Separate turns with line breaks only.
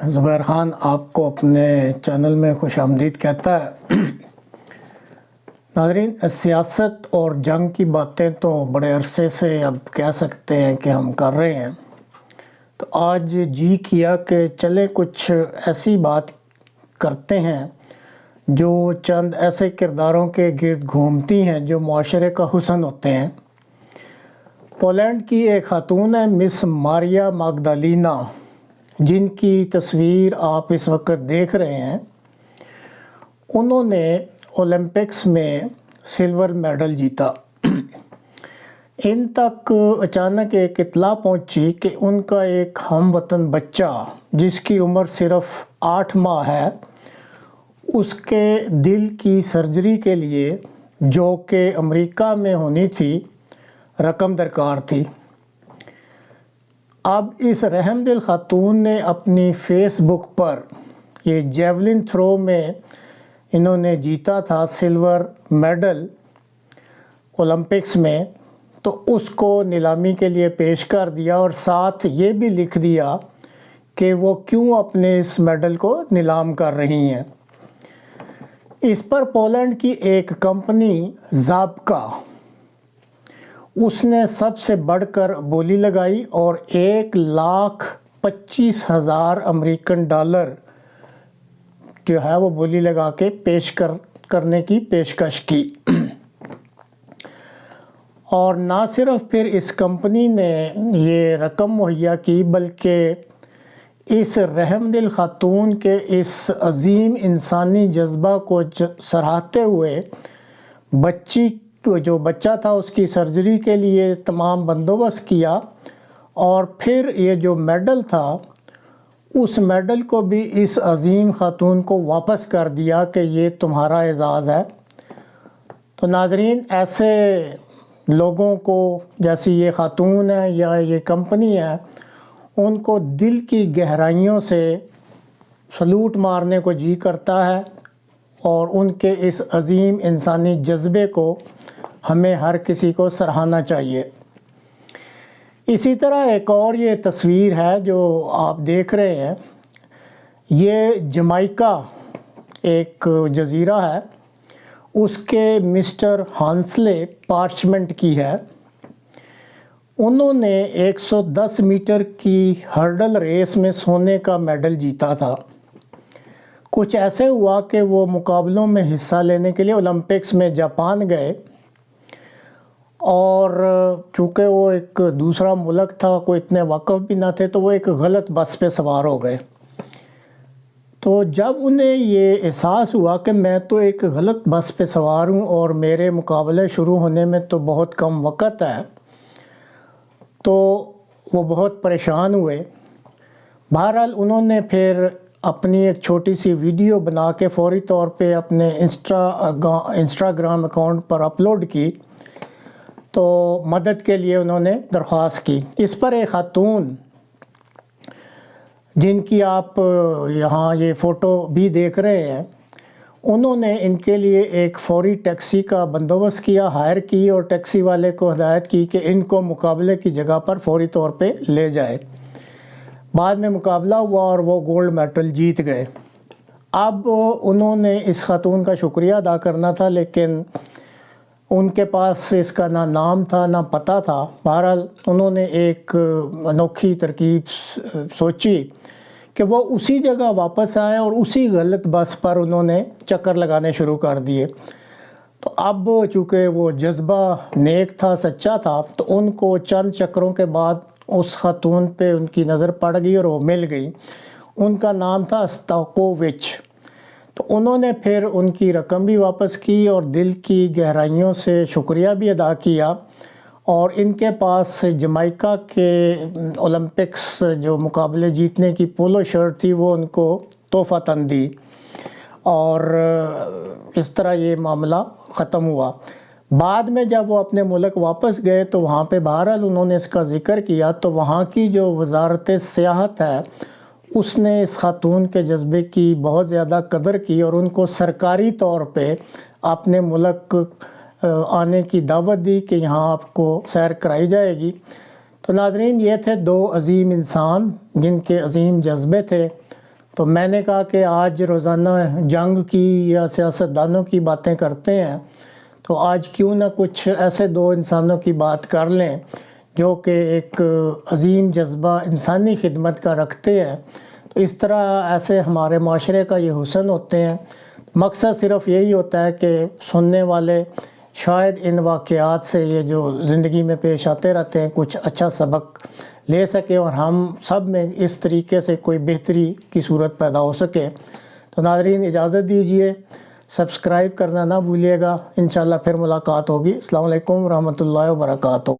زبیر خان آپ کو اپنے چینل میں خوش آمدید کہتا ہے۔ ناظرین، سیاست اور جنگ کی باتیں تو بڑے عرصے سے اب کہہ سکتے ہیں کہ ہم کر رہے ہیں، تو آج جی کیا کہ چلے کچھ ایسی بات کرتے ہیں جو چند ایسے کرداروں کے گرد گھومتی ہیں جو معاشرے کا حسن ہوتے ہیں۔ پولینڈ کی ایک خاتون ہے مس ماریا ماگدالینا، جن کی تصویر آپ اس وقت دیکھ رہے ہیں۔ انہوں نے اولمپکس میں سلور میڈل جیتا۔ ان تک اچانک ایک اطلاع پہنچی کہ ان کا ایک ہم وطن بچہ جس کی عمر صرف 8 ماہ ہے، اس کے دل کی سرجری کے لیے جو کہ امریکہ میں ہونی تھی، رقم درکار تھی۔ اب اس رحم دل خاتون نے اپنی فیس بک پر یہ جیولن تھرو میں انہوں نے جیتا تھا سلور میڈل اولمپکس میں، تو اس کو نیلامی کے لیے پیش کر دیا اور ساتھ یہ بھی لکھ دیا کہ وہ کیوں اپنے اس میڈل کو نیلام کر رہی ہیں۔ اس پر پولینڈ کی ایک کمپنی زابکا، اس نے سب سے بڑھ کر بولی لگائی اور 1,25,000 امریکن ڈالر جو ہے وہ بولی لگا کے کرنے کی پیشکش کی۔ اور نہ صرف پھر اس کمپنی نے یہ رقم مہیا کی، بلکہ اس رحم دل خاتون کے اس عظیم انسانی جذبہ کو سراہتے ہوئے جو بچہ تھا اس کی سرجری کے لیے تمام بندوبست کیا، اور پھر یہ جو میڈل تھا اس میڈل کو بھی اس عظیم خاتون کو واپس کر دیا کہ یہ تمہارا اعزاز ہے۔ تو ناظرین، ایسے لوگوں کو جیسی یہ خاتون ہے یا یہ کمپنی ہے، ان کو دل کی گہرائیوں سے سلوٹ مارنے کو جی کرتا ہے، اور ان کے اس عظیم انسانی جذبے کو ہمیں ہر کسی کو سراہنا چاہیے۔ اسی طرح ایک اور یہ تصویر ہے جو آپ دیکھ رہے ہیں، یہ جمائکا ایک جزیرہ ہے، اس کے مسٹر ہانسلے پارچمنٹ کی ہے۔ انہوں نے 110 میٹر کی ہرڈل ریس میں سونے کا میڈل جیتا تھا۔ کچھ ایسے ہوا کہ وہ مقابلوں میں حصہ لینے کے لیے اولمپکس میں جاپان گئے، اور چونکہ وہ ایک دوسرا ملک تھا، کوئی اتنے واقف بھی نہ تھے، تو وہ ایک غلط بس پہ سوار ہو گئے۔ تو جب انہیں یہ احساس ہوا کہ میں تو ایک غلط بس پہ سوار ہوں اور میرے مقابلے شروع ہونے میں تو بہت کم وقت ہے، تو وہ بہت پریشان ہوئے۔ بہرحال انہوں نے پھر اپنی ایک چھوٹی سی ویڈیو بنا کے فوری طور پہ اپنے انسٹاگرام اکاؤنٹ پر اپلوڈ کی، تو مدد کے لیے انہوں نے درخواست کی۔ اس پر ایک خاتون، جن کی آپ یہاں یہ فوٹو بھی دیکھ رہے ہیں، انہوں نے ان کے لیے ایک فوری ٹیکسی کا بندوبست کیا، ہائر کی، اور ٹیکسی والے کو ہدایت کی کہ ان کو مقابلے کی جگہ پر فوری طور پہ لے جائے۔ بعد میں مقابلہ ہوا اور وہ گولڈ میڈل جیت گئے۔ اب انہوں نے اس خاتون کا شکریہ ادا کرنا تھا، لیکن ان کے پاس اس کا نہ نام تھا نہ پتہ تھا۔ بہرحال انہوں نے ایک انوکھی ترکیب سوچی کہ وہ اسی جگہ واپس آئے اور اسی غلط بس پر انہوں نے چکر لگانے شروع کر دیے۔ تو اب چونکہ وہ جذبہ نیک تھا، سچا تھا، تو ان کو چند چکروں کے بعد اس خاتون پہ ان کی نظر پڑ گئی اور وہ مل گئی۔ ان کا نام تھا استاکووچ۔ تو انہوں نے پھر ان کی رقم بھی واپس کی اور دل کی گہرائیوں سے شکریہ بھی ادا کیا، اور ان کے پاس جمائکا کے اولمپکس جو مقابلے جیتنے کی پولو شرٹ تھی وہ ان کو تحفتاً دی، اور اس طرح یہ معاملہ ختم ہوا۔ بعد میں جب وہ اپنے ملک واپس گئے تو وہاں پہ بہرحال انہوں نے اس کا ذکر کیا، تو وہاں کی جو وزارت سیاحت ہے اس نے اس خاتون کے جذبے کی بہت زیادہ قدر کی اور ان کو سرکاری طور پہ اپنے ملک آنے کی دعوت دی کہ یہاں آپ کو سیر کرائی جائے گی۔ تو ناظرین، یہ تھے دو عظیم انسان جن کے عظیم جذبے تھے، تو میں نے کہا کہ آج روزانہ جنگ کی یا سیاستدانوں کی باتیں کرتے ہیں، تو آج کیوں نہ کچھ ایسے دو انسانوں کی بات کر لیں جو کہ ایک عظیم جذبہ انسانی خدمت کا رکھتے ہیں۔ تو اس طرح ایسے ہمارے معاشرے کا یہ حسن ہوتے ہیں۔ مقصد صرف یہی ہوتا ہے کہ سننے والے شاید ان واقعات سے یہ جو زندگی میں پیش آتے رہتے ہیں کچھ اچھا سبق لے سکے اور ہم سب میں اس طریقے سے کوئی بہتری کی صورت پیدا ہو سکے۔ تو ناظرین اجازت دیجئے، سبسکرائب کرنا نہ بھولیے گا، انشاءاللہ پھر ملاقات ہوگی۔ السلام علیکم ورحمۃ اللہ وبرکاتہ۔